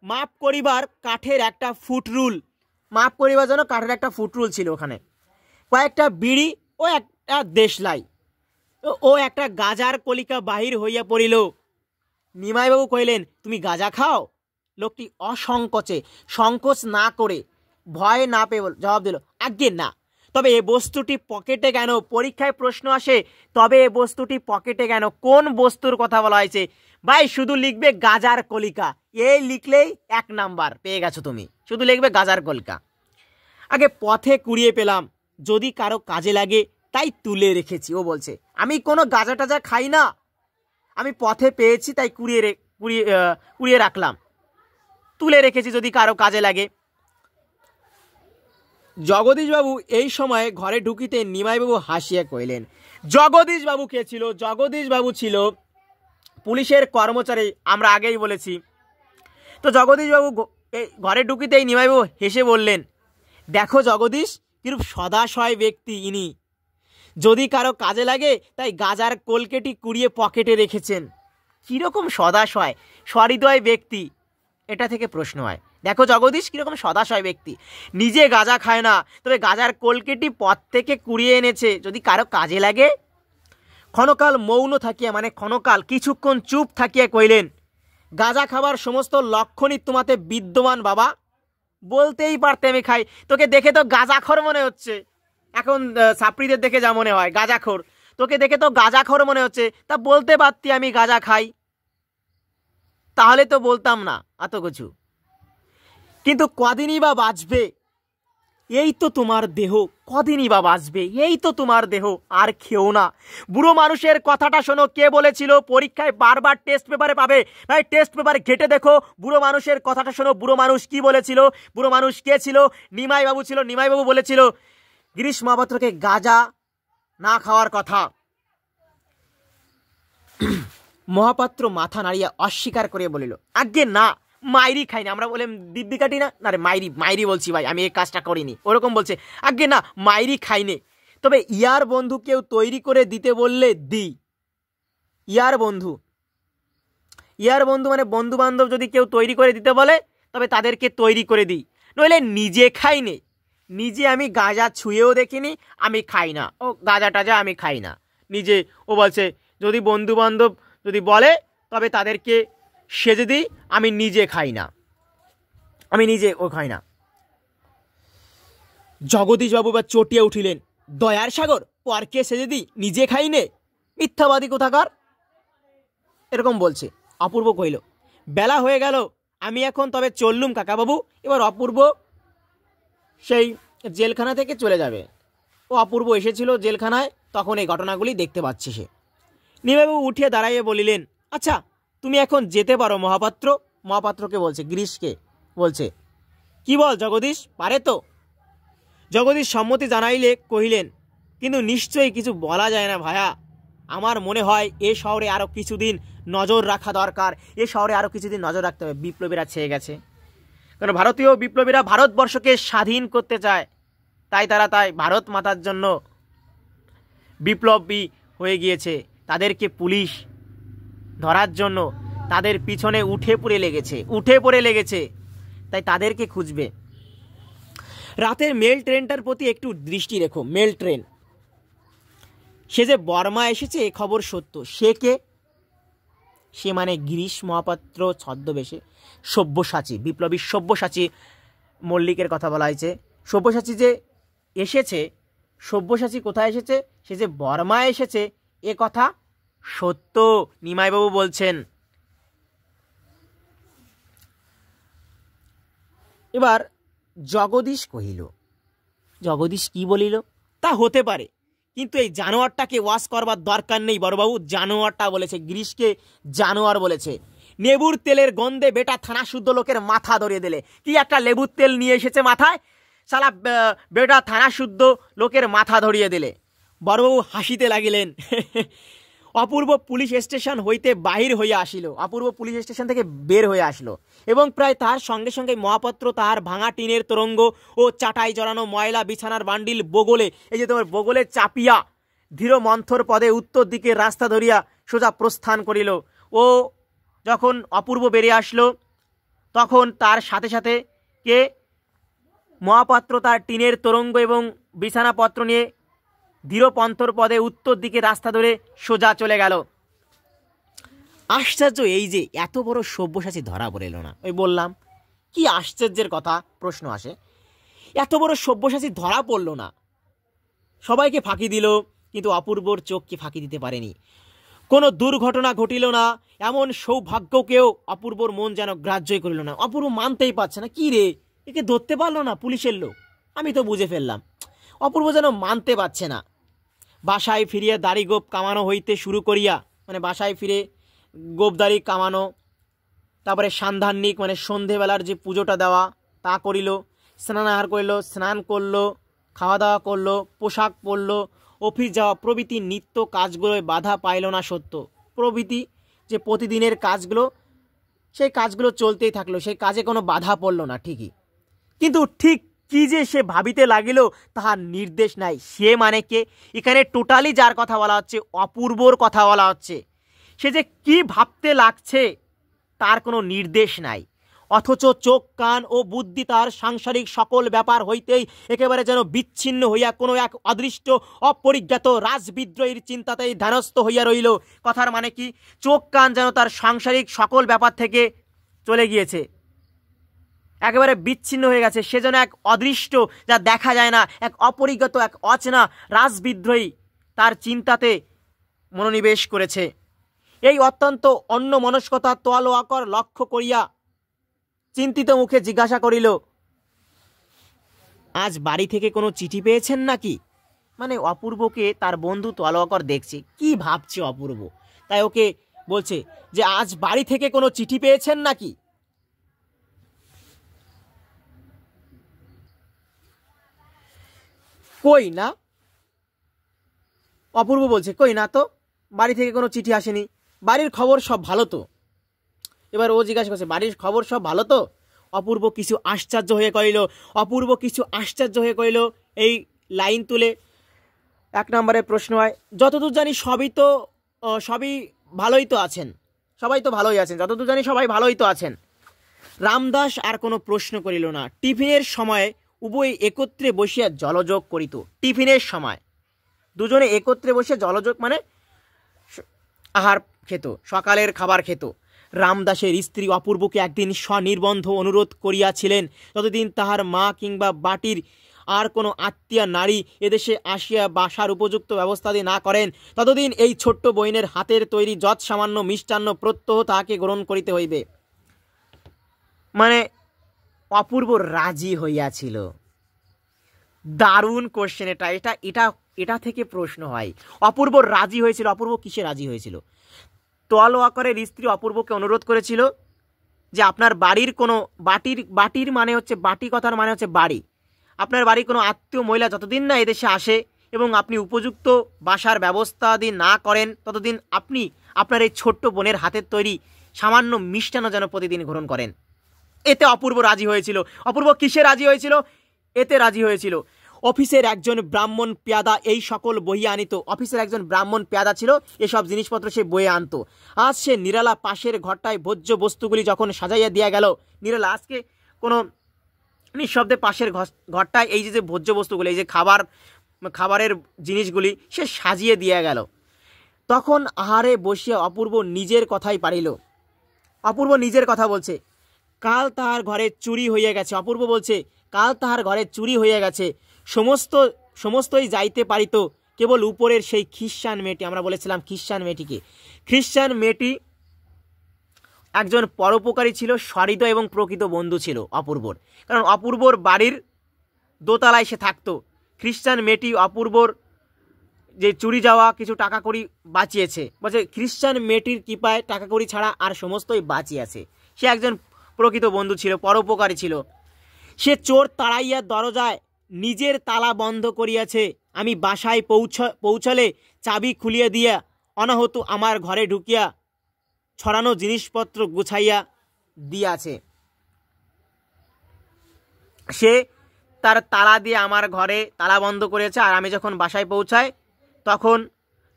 মাপ করিবার কাঠের একটা ফুটরুল, মাপ করিবার জন্য কাঠের একটা ফুটরুল ছিল ওখানে, কয়েকটা বিড়ি ও একটা দেশলাই ও একটা গাজার কলিকা বাহির হইয়া পড়িল। নিমাইবাবু কহিলেন, তুমি গাঁজা খাও? লোকটি অসংকোচে, সংকোচ না করে, ভয় না পেয়ে জবাব দিল, আজ্ঞে না। তবে এ বস্তুটি পকেটে কেন? পরীক্ষায় প্রশ্ন আসে, তবে এ বস্তুটি পকেটে কেন? কোন বস্তুর কথা বলা হয়েছে? ভাই শুধু লিখবে গাজার কলিকা, এই লিখলেই 1 নাম্বার পেয়ে গেছো তুমি। শুধু লিখবে গাজার কলিকা। আগে পথে কুড়িয়ে পেলাম, যদি কারো কাজে লাগে তাই তুলে রেখেছি। ও বলছে, আমি কোনো গাঁজা টাজা খাই না, আমি পথে পেয়েছি তাই কুড়িয়ে রাখলাম, তুলে রেখেছি যদি কারো কাজে লাগে। জগদীশবাবু এই সময়ে ঘরে ঢুকিতে নিমাইবাবু হাসিয়া কইলেন, জগদীশবাবু কে ছিল? জগদীশবাবু ছিল পুলিশের কর্মচারী, আমরা আগেই বলেছি। তো জগদীশবাবু ঘরে ঢুকিতেই নিমাইবাবু হেসে বললেন, দেখো জগদীশ, কিরূপ সদাশয় ব্যক্তি ইনি, যদি কারো কাজে লাগে তাই গাজার কলকেটি কুড়িয়ে পকেটে রেখেছেন। কীরকম সদাশয়, সহৃদয় ব্যক্তি, এটা থেকে প্রশ্ন হয়। দেখো জগদীশ কীরকম সদাশয় ব্যক্তি, নিজে গাঁজা খায় না, তবে গাজার কলকেটি পথ থেকে কুড়িয়ে এনেছে যদি কারো কাজে লাগে। ক্ষণকাল মৌন থাকিয়া, মানে ক্ষণকাল কিছুক্ষণ চুপ থাকিয়া কইলেন, গাঁজা খাবার সমস্ত লক্ষণই তোমাতে বিদ্যমান বাবা। বলতেই পারতে আমি খাই, তোকে দেখে তো গাঁজাখোর মনে হচ্ছে। এখন ছাত্রীদের দেখে যা মনে হয় গাঁজাখোর, তোকে দেখে তো গাঁজাখোর মনে হচ্ছে। তা বলতে পারতি আমি গাঁজা খাই, তাহলে তো বলতাম না এত কিছু। কিন্তু কদিনই বা বাঁচবে? এই তো তোমার দেহ, কদিনই বা বাঁচবে? এই তো তোমার দেহ, আর খেও না। বুড়ো মানুষের কথাটা শোনো, কে বলেছিল? পরীক্ষায় বারবার টেস্ট পেপারে পাবে ভাই, টেস্ট পেপারে ঘেটে দেখো, বুড়ো মানুষের কথাটা শোনো। বুড়ো মানুষ কি বলেছিল? বুড়ো মানুষ কে ছিল? নিমাইবাবু ছিল। নিমাইবাবু বলেছিল গিরিশ মহাপাত্রকে গাঁজা না খাওয়ার কথা। মহাপাত্র মাথা নাড়িয়া অস্বীকার করে বলিল, আজ্ঞে না, মাইরি খাইনি। আমরা বললাম দিব্যি কাটি না, না রে মাইরি বলছি ভাই, আমি এই কাজটা করিনি। ওরকম বলছে, আজ্ঞে না, মাইরি খাইনি, তবে ইয়ার বন্ধু কেউ তৈরি করে দিতে বললে দিই। ইয়ার বন্ধু মানে বন্ধু বান্ধব যদি কেউ তৈরি করে দিতে বলে তবে তাদেরকে তৈরি করে দিই, নইলে নিজে খাইনি। নিজে আমি গাঁজা ছুঁয়েও দেখিনি, আমি খাই না, ও গাঁজা টাজা আমি খাই না নিজে। ও বলছে যদি বন্ধু বান্ধব যদি বলে তবে তাদেরকে সেজে দিই, আমি নিজে খাই না, আমি নিজে ও খাই না। জগদীশবাবু বা চটিয়ে উঠিলেন, দয়ার সাগর, পরকে সে যদি নিজে খাইনে, মিথ্যাবাদী কোথাকার, এরকম বলছে। অপূর্ব কহিল, বেলা হয়ে গেল, আমি এখন তবে চললুম কাকাবাবু। এবার অপূর্ব সেই জেলখানা থেকে চলে যাবে। ও অপূর্ব এসেছিল জেলখানায়, তখন এই ঘটনাগুলি দেখতে পাচ্ছে সে। নিমাইবাবু উঠিয়ে দাঁড়াইয়ে বলিলেন, আচ্ছা তুমি এখন যেতে পারো মহাপাত্র। মহাপাত্রকে বলছে, গিরিশকে বলছে, কি বল জগদীশ, পারে তো? জগদীশ সম্মতি জানাইলে কহিলেন, কিন্তু নিশ্চয়ই কিছু বলা যায় না ভায়া। আমার মনে হয় এ শহরে আরও কিছুদিন নজর রাখা দরকার। এ শহরে আরও কিছুদিন নজর রাখতে হবে। বিপ্লবীরা ছেয়ে গেছে, কারণ ভারতীয় বিপ্লবীরা ভারতবর্ষকে স্বাধীন করতে চায়, তাই ভারত মাতার জন্য বিপ্লবী হয়ে গিয়েছে। তাদেরকে পুলিশ ধরার জন্য তাদের পিছনে উঠে পড়ে লেগেছে, তাই তাদেরকে খুঁজবে। রাতের মেল ট্রেনটার প্রতি একটু দৃষ্টি রেখো। মেল ট্রেন, সে যে বর্মা এসেছে এ খবর সত্য। সে কে? সে মানে গিরিশ মহাপাত্র ছদ্মবেশে সব্যসাচী, বিপ্লবী সব্যসাচী মল্লিকের কথা বলা হয়েছে। সব্যসাচী যে এসেছে, সব্যসাচী কোথায় এসেছে? সে যে বর্মা এসেছে এ কথা সত্য, নিমাইবাবু বলছেন। এবার জগদীশ কহিল, জগদীশ কি বলিল? তা হতে পারে, কিন্তু এই জানোয়ারটাকে ওয়াশ করবার দরকার নেই বড়বাবু। জানোয়ারটা বলেছে, গিরিশকে জানোয়ার বলেছে। লেবুর তেলের গন্ধে বেটা থানা শুদ্ধ লোকের মাথা ধরিয়ে দিলে। কি একটা লেবুর তেল নিয়ে এসেছে মাথায়, শালা বেটা থানা শুদ্ধ লোকের মাথা ধরিয়ে দিলে। বড়বাবু হাসিতে লাগিলেন। অপূর্ব পুলিশ স্টেশন হইতে বাহির হইয়া আসিল। অপূর্ব পুলিশ স্টেশন থেকে বের হয়ে আসলো এবং প্রায় তার সঙ্গে সঙ্গে মহাপাত্র তাহার ভাঙা টিনের তরঙ্গ ও চাটাই জড়ানো ময়লা বিছানার বান্ডিল বগলে, এই যে তোমার বগলে চাপিয়া ধীর মন্থর পদে উত্তর দিকে রাস্তা ধরিয়া সোজা প্রস্থান করিল। ও যখন অপূর্ব বেরিয়ে আসলো, তখন তার সাথে সাথে কে? মহাপাত্র তার টিনের তরঙ্গ এবং বিছানাপত্র নিয়ে ধীরপন্থর পদে উত্তর দিকে রাস্তা ধরে সোজা চলে গেল। আশ্চর্য এই যে এত বড় সব্যসাচী ধরা পড়ল না। ওই বললাম কি আশ্চর্যের কথা, প্রশ্ন আসে, এত বড় সব্যসাচী ধরা পড়ল না। সবাইকে ফাঁকি দিল, কিন্তু অপূর্বর চোখকে ফাঁকি দিতে পারেনি। কোনো দুর্ঘটনা ঘটিল না, এমন সৌভাগ্যকেও অপূর্বর মন যেন গ্রাহ্যই করিল না। অপূর্ব মানতেই পারছে না, কি রে, একে ধরতে পারলো না পুলিশের লোক, আমি তো বুঝে ফেললাম। অপূর্ব যেন মানতে পারছে না। বাসায় ফিরিয়া দাড়ি গোপ কামানো হইতে শুরু করিয়া, মানে বাসায় ফিরে গোপদাড়ি কামানো, তারপরে সান্ধান্নিক মানে সন্ধেবেলার যে পুজোটা দেওয়া তা করিল, স্নানাহার করিল, স্নান করলো, খাওয়া দাওয়া করলো, পোশাক পরলো, অফিস যাওয়া প্রভৃতি নিত্য কাজগুলোয় বাধা পাইল না সত্য। প্রভৃতি যে প্রতিদিনের কাজগুলো, সেই কাজগুলো চলতেই থাকলো, সেই কাজে কোনো বাধা পড়ল না ঠিকই, কিন্তু ঠিক কি যে সে ভাবিতে লাগিল তাহার নির্দেশ নাই। সে মানে কে? এখানে টোটালি যার কথা বলা হচ্ছে অপূর্বর কথা বলা হচ্ছে। সে যে কি ভাবতে লাগছে তার কোনো নির্দেশ নাই, অথচ চোখ কান ও বুদ্ধি তার সাংসারিক সকল ব্যাপার হইতেই একেবারে যেন বিচ্ছিন্ন হইয়া কোনো এক অদৃষ্ট অপরিজ্ঞাত রাজবিদ্রোহীর চিন্তাতেই ধ্যানস্থ হইয়া রইল। কথার মানে কি? চোখ কান যেন তার সাংসারিক সকল ব্যাপার থেকে চলে গিয়েছে, একেবারে বিচ্ছিন্ন হয়ে গেছে। সে যেন এক অদৃষ্ট, যা দেখা যায় না, এক অপরিজ্ঞাত, এক অচেনা রাজবিদ্রোহী তার চিন্তাতে মনোনিবেশ করেছে। এই অত্যন্ত অন্যমনস্কতা তোয়ালোয়াকর লক্ষ্য করিয়া চিন্তিত মুখে জিজ্ঞাসা করিল, আজ বাড়ি থেকে কোনো চিঠি পেয়েছেন নাকি? মানে অপূর্বকে তার বন্ধু তোয়ালোয়াকর দেখছে, কি ভাবছে অপূর্ব, তাই ওকে বলছে যে আজ বাড়ি থেকে কোনো চিঠি পেয়েছেন নাকি? কই না, অপূর্ব বলছে কই না তো, বাড়ি থেকে কোনো চিঠি আসেনি, বাড়ির খবর সব ভালো তো। এবার ও জিজ্ঞাসা করছে বাড়ির খবর সব ভালো তো? অপূর্ব কিছু আশ্চর্য হয়ে কইল, এই লাইন তুলে 1 নম্বরে প্রশ্ন হয়, যতদূর জানি সবই ভালোই তো আছেন, সবাই তো ভালোই আছেন, যতদূর জানি সবাই ভালোই তো আছেন। রামদাস আর কোনো প্রশ্ন করিল না। টিফিনের সময় উভয় একত্রে বসিয়া জলযোগ করিত। টিফিনের সময় দুজনে একত্রে বসে জলযোগ মানে আহার খেত, সকালের খাবার খেত। রামদাসের স্ত্রী অপূর্বকে একদিন স্বনির্বন্ধ অনুরোধ করিয়াছিলেন, ততদিন তাহার মা কিংবা বাটির আর কোনো আত্মীয়া নারী এদেশে আসিয়া বাসার উপযুক্ত ব্যবস্থাদি না করেন, ততদিন এই ছোট্ট বইনের হাতের তৈরি যৎ সামান্য মিষ্টান্ন প্রত্যহ তাহাকে গ্রহণ করিতে হইবে। মানে অপূর্ব রাজি হইয়াছিল। দারুণ কোশ্চেন এটা এটা এটা এটা থেকে প্রশ্ন হয়। অপূর্ব রাজি হয়েছিল। অপূর্ব কিসে রাজি হয়েছিল? তোয়ালোয়াকরের স্ত্রী অপূর্বকে অনুরোধ করেছিল যে আপনার বাড়ির কোনো বাটির মানে হচ্ছে, বাটি কথার মানে হচ্ছে বাড়ি, আপনার বাড়ির কোনো আত্মীয় মহিলা যতদিন না এদেশে আসে এবং আপনি উপযুক্ত বাসার ব্যবস্থা দিয়ে না করেন, ততদিন আপনি আপনার এই ছোট্ট বোনের হাতের তৈরি সামান্য মিষ্টান্ন যেন প্রতিদিন গ্রহণ করেন। এতে অপূর্ব রাজি হয়েছিল। অপূর্ব কিসে রাজি হয়েছিল? এতে রাজি হয়েছিল। অফিসের একজন ব্রাহ্মণ পেয়াদা এই সকল বই আনিত। অফিসের একজন ব্রাহ্মণ পেয়াদা ছিল, এসব জিনিসপত্র সে বয়ে আনতো। আজ সে নিরালা পাশের ঘরটায় ভোজ্য বস্তুগুলি যখন সাজাইয়া দিয়া গেল, নিরালা আজকে কোনো নিঃশব্দে পাশের ঘরটায় এই যে ভোজ্য বস্তুগুলি, এই যে খাবারের জিনিসগুলি সে সাজিয়ে দিয়া গেল, তখন আহারে বসিয়া অপূর্ব নিজের কথাই পারিল। অপূর্ব নিজের কথা বলছে, কাল তাহার ঘরে চুরি হইয়া গেছে। অপূর্ব বলছে, কাল তাহার ঘরে চুরি হইয়া গেছে, সমস্তই যাইতে পারিত, কেবল উপরের সেই খ্রিশ্চান মেয়েটি, আমরা বলেছিলাম খ্রিশ্চান মেয়েটিকে, খ্রিশ্চান মেয়েটি একজন পরোপকারী ছিল, সহৃদয় এবং প্রকৃত বন্ধু ছিল অপূর্বর। কারণ অপূর্বর বাড়ির দোতলায় সে থাকতো। খ্রিশ্চান মেয়েটি অপূর্বর যে চুরি যাওয়া কিছু টাকা কড়ি বাঁচিয়েছে, বলছে খ্রিশ্চান মেয়েটির কৃপায় টাকা কড়ি ছাড়া আর সমস্তই বাঁচিয়েছে। সে একজন প্রকৃত বন্ধু ছিল, পরোপকারী ছিল। সে চোর তাড়াইয়া দরজায় নিজের তালা বন্ধ করিয়াছে। আমি বাসায় পৌঁছলে চাবি খুলিয়া দিয়া অনাহত আমার ঘরে ঢুকিয়া ছড়ানো জিনিসপত্র গুছাইয়া দিয়াছে। সে তার তালা দিয়ে আমার ঘরে তালা বন্ধ করেছে, আর আমি যখন বাসায় পৌঁছাই তখন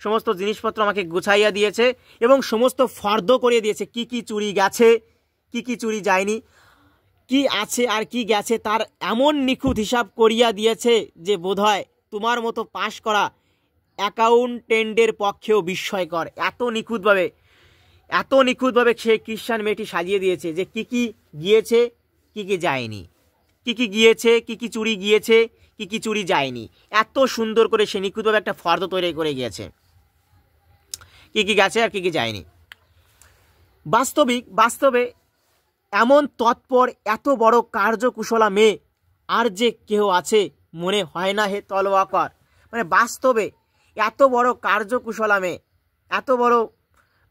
সমস্ত জিনিসপত্র আমাকে গুছাইয়া দিয়েছে এবং সমস্ত ফর্দ করিয়ে দিয়েছে, কি কি চুরি গেছে, কি কি চুরি যায়নি, কি আছে আর কি গেছে, তার এমন নিখুঁত হিসাব করিয়া দিয়েছে যে বোধহয় তোমার মতো পাশ করা অ্যাকাউন্টেন্টের পক্ষেও বিস্ময়কর। এত নিখুঁতভাবে সে খ্রিশ্চান মেয়েটি সাজিয়ে দিয়েছে যে কি কি গিয়েছে, কি কি যায়নি, কি কি গিয়েছে, কি কি চুরি গিয়েছে, কি কি চুরি যায়নি। এত সুন্দর করে সে নিখুঁতভাবে একটা ফর্দ তৈরি করে গিয়েছে, কি কি গেছে আর কি কি যায়নি। বাস্তবে এমন তৎপর এত বড় কার্যকুশলা মেয়ে আর যে কেউ আছে মনে হয় না হে তলোয়াকর। মানে বাস্তবে এত বড় কার্যকুশলা মেয়ে, এত বড়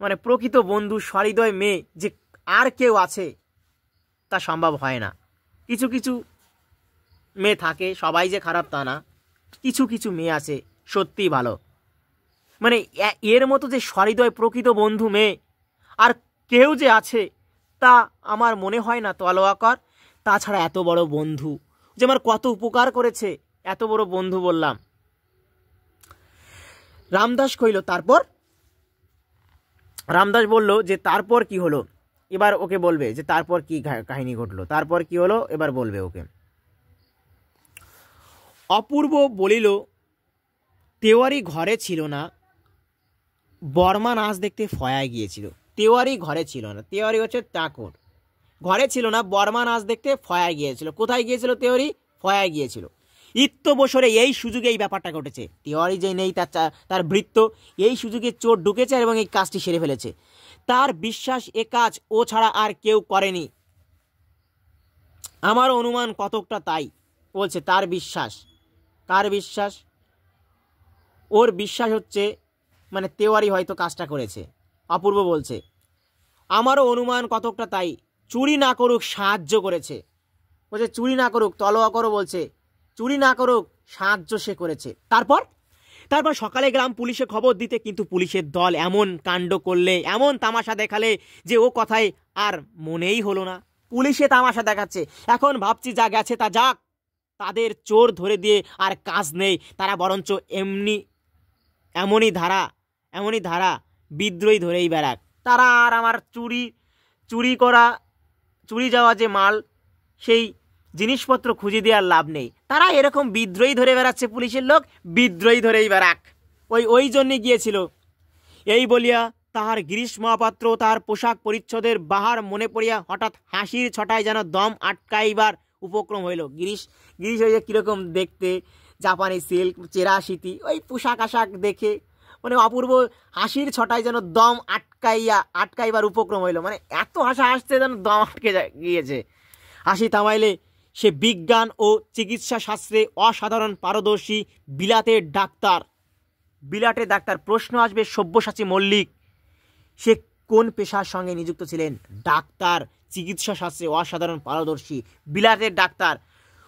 মানে প্রকৃত বন্ধু সহৃদয় মেয়ে যে আর কেউ আছে তা সম্ভব হয় না। কিছু কিছু মেয়ে থাকে, সবাই যে খারাপ তা না, কিছু কিছু মেয়ে আছে সত্যিই ভালো। মানে এর মতো যে সহৃদয় প্রকৃত বন্ধু মেয়ে আর কেউ যে আছে তা আমার মনে হয় না তলোয়াকর। তাছাড়া এত বড় বন্ধু যে আমার কত উপকার করেছে, এত বড় বন্ধু বললাম। রামদাস কইল তারপর? রামদাস বলল যে তারপর কি হলো, এবার ওকে বলবে যে তারপর কি কাহিনী ঘটলো, তারপর কি হলো এবার বলবে ওকে। অপূর্ব বলিল, তেওয়ারি ঘরে ছিল না, বর্মা নাচ দেখতে ফয়ায় গিয়েছিল। তেওয়ারি ঘরে ছিল না, তেওয়ারি হচ্ছে চাকর, ঘরে ছিল না, বর্মা নাচ দেখতে ফয়ায় গিয়েছিল। কোথায় গিয়েছিল তেওয়ারি? ফয়ায় গিয়েছিল। বছরে এই সুযোগে এই ব্যাপারটা ঘটেছে। তেওয়ারি যে নেই তার ভৃত্য, এই সুযোগে চোর ঢুকেছে এবং এই কাজটি সেরে ফেলেছে। তার বিশ্বাস এ কাজ ও ছাড়া আর কেউ করেনি। আমার অনুমান কতকটা তাই বলছে। তার বিশ্বাস, কার বিশ্বাস? ওর বিশ্বাস হচ্ছে মানে তেওয়ারি হয়তো কাজটা করেছে। অপূর্ব বলছে আমারও অনুমান কতকটা তাই, চুরি না করুক সাহায্য করেছে। বলছে চুরি না করুক, তলোয়াকরও বলছে চুরি না করুক সাহায্য সে করেছে। তারপর সকালে গ্রাম পুলিশে খবর দিতে, কিন্তু পুলিশের দল এমন কাণ্ড করলে, এমন তামাশা দেখালে যে ও কথায় আর মনেই হলো না। পুলিশে তামাশা দেখাচ্ছে, এখন ভাবছি যা গেছে তা যাক, তাদের চোর ধরে দিয়ে আর কাজ নেই, তারা বরঞ্চ এমনই ধারা বিদ্রোহী ধরেই বেড়াক। তারা আর আমার চুরি যাওয়া যে মাল সেই জিনিসপত্র খুঁজে দেওয়ার লাভ নেই। তারা এরকম বিদ্রোহী ধরে বেড়াচ্ছে, পুলিশের লোক বিদ্রোহী ধরেই বেড়াক। ওই জন্যে গিয়েছিল। এই বলিয়া তাহার গিরিশ মহাপাত্র তাহার পোশাক পরিচ্ছদের বাহার মনে পড়িয়া হঠাৎ হাসির ছটায় যেন দম আটকাইবার উপক্রম হইল। গিরিশ হইলে কীরকম দেখতে, জাপানি সিল্ক, চেরা শীতি, ওই পোশাক আশাক দেখে মানে অপূর্ব হাসির ছটায় যেন দম আটকাইবার উপক্রম হইল। মানে এত হাসা হাসছে যেন দম আটকে গিয়েছে। হাসি থামাইলে সে বিজ্ঞান ও চিকিৎসা শাস্ত্রে অসাধারণ পারদর্শী বিলাতের ডাক্তার। প্রশ্ন আসবে, সব্যসাচী মল্লিক সে কোন পেশার সঙ্গে নিযুক্ত ছিলেন? ডাক্তার, চিকিৎসা শাস্ত্রে অসাধারণ পারদর্শী, বিলাতের ডাক্তার।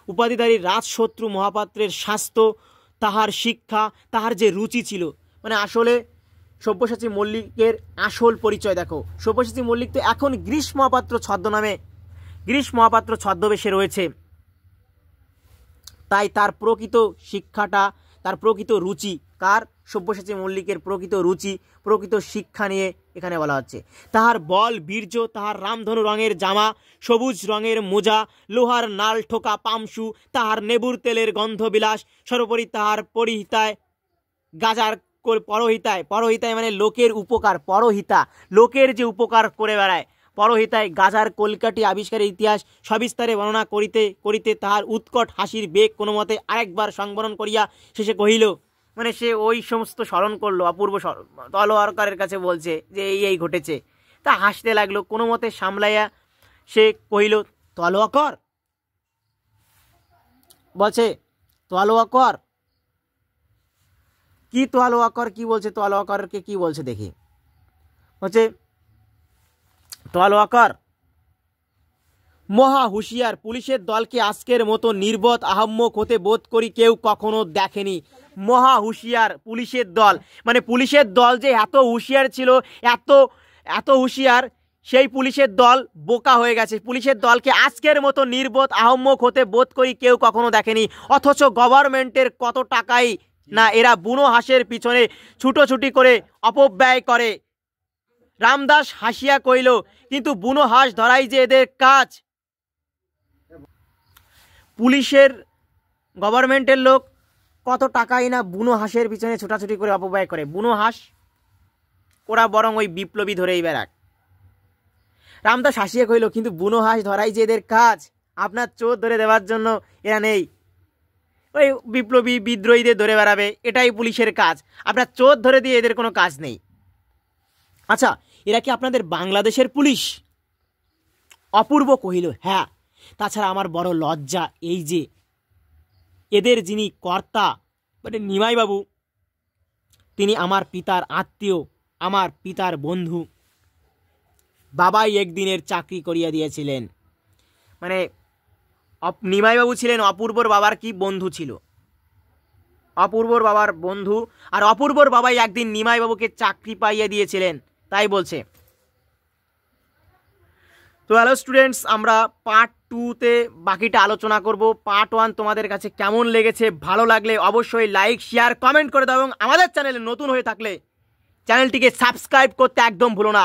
উপাধিধারী রাজশত্রু মহাপাত্রের স্বাস্থ্য, তাহার শিক্ষা, তাহার যে রুচি ছিল, মানে আসলে সব্যসাচী মল্লিকের আসল পরিচয় দেখো। সব্যসাচী মল্লিক তো এখন গিরিশ মহাপাত্র ছদ্মবেশে রয়েছে, তাই তার প্রকৃত শিক্ষাটা, তার প্রকৃত রুচি, সব্যসাচী মল্লিকের প্রকৃত শিক্ষা নিয়ে এখানে বলা হচ্ছে। তাহার বল বীর্য, তাহার রামধনু রঙের জামা, সবুজ রঙের মোজা, লোহার নাল ঠোকা পামসু, তাহার নেবুর তেলের গন্ধবিলাস, সর্বোপরি তাহার পরহিতায় মানে লোকের উপকার, লোকের যে উপকার করে বেড়ায়, পরহিতায় গাজার কলকাঠি আবিষ্কারের ইতিহাস সবিস্তারে বর্ণনা করিতে করিতে তাহার উৎকট হাসির বেগ কোনো মতে আরেকবার সংবরণ করিয়া শেষে কহিল, মানে সে ওই সমস্ত স্মরণ করলো, অপূর্ব তলোয়ারকারের কাছে বলছে যে এই ঘটেছে, তা হাসতে লাগলো। কোনো মতে সামলাইয়া সে কহিল, তলোয়ার বলছে, তলোয়ার কি, তলোয়ার কি বলছে, তলোয়ারকে কি বলছে দেখি। হচ্ছে তলোয়ার মহা হুঁশিয়ার, পুলিশের দলকে আজকের মতো নির্বোধ আহাম্মক হতে বোধ করি কেউ কখনো দেখেনি। মহা হুঁশিয়ার পুলিশের দল, মানে পুলিশের দল যে এত হুঁশিয়ার ছিল, এত হুঁশিয়ার, সেই পুলিশের দল বোকা হয়ে গেছে। পুলিশের দলকে আজকের মতো নির্বোধ আহাম্মক হতে বোধ করি কেউ কখনো দেখেনি। অথচ গভর্নমেন্টের কত টাকাই না এরা বুনো হাঁসের পিছনে ছুটোছুটি করে অপব্যয় করে। রামদাস হাসিয়া কইল, কিন্তু বুনো হাঁস ধরাই যে এদের কাজ। পুলিশের, গভর্নমেন্টের লোক কত টাকাই না বুনো হাঁসের পিছনে ছোটাছুটি করে অপব্যয় করে। বুনো হাঁস ওরা বরং ওই বিপ্লবী ধরেই বেড়াক। রামদাস হাসিয়া কইল, কিন্তু বুনো হাঁস ধরাই যে এদের কাজ, আপনার চোর ধরে দেওয়ার জন্য এরা নেই, ওই বিপ্লবী বিদ্রোহীদের ধরে বেড়াবে, এটাই পুলিশের কাজ। আপনার চোর ধরে দিয়ে এদের কোনো কাজ নেই। আচ্ছা, এরা কি আপনাদের বাংলাদেশের পুলিশ? অপূর্ব কহিল, হ্যাঁ, তাছাড়া আমার বড় লজ্জা এই যে এদের যিনি কর্তা মানে নিমাইবাবু, তিনি আমার পিতার আত্মীয়, আমার পিতার বন্ধু। বাবাই একদিনের চাকরি করিয়া দিয়েছিলেন। মানে নিমাইবাবু ছিলেন অপূর্বর বাবার কি বন্ধু ছিল, অপূর্বর বাবার বন্ধু, আর অপূর্বর বাবাই একদিন নিমাইবাবুকে চাকরি পাইয়ে দিয়েছিলেন, তাই বলছে। তো হ্যালো স্টুডেন্টস, আমরা পার্ট 2-তে বাকিটা আলোচনা করব। পার্ট 1 তোমাদের কাছে কেমন লেগেছে, ভালো লাগলে অবশ্যই লাইক, শেয়ার, কমেন্ট করে দাও, এবং আমাদের চ্যানেলে নতুন হয়ে থাকলে চ্যানেলটিকে সাবস্ক্রাইব করতে একদম ভুলো না।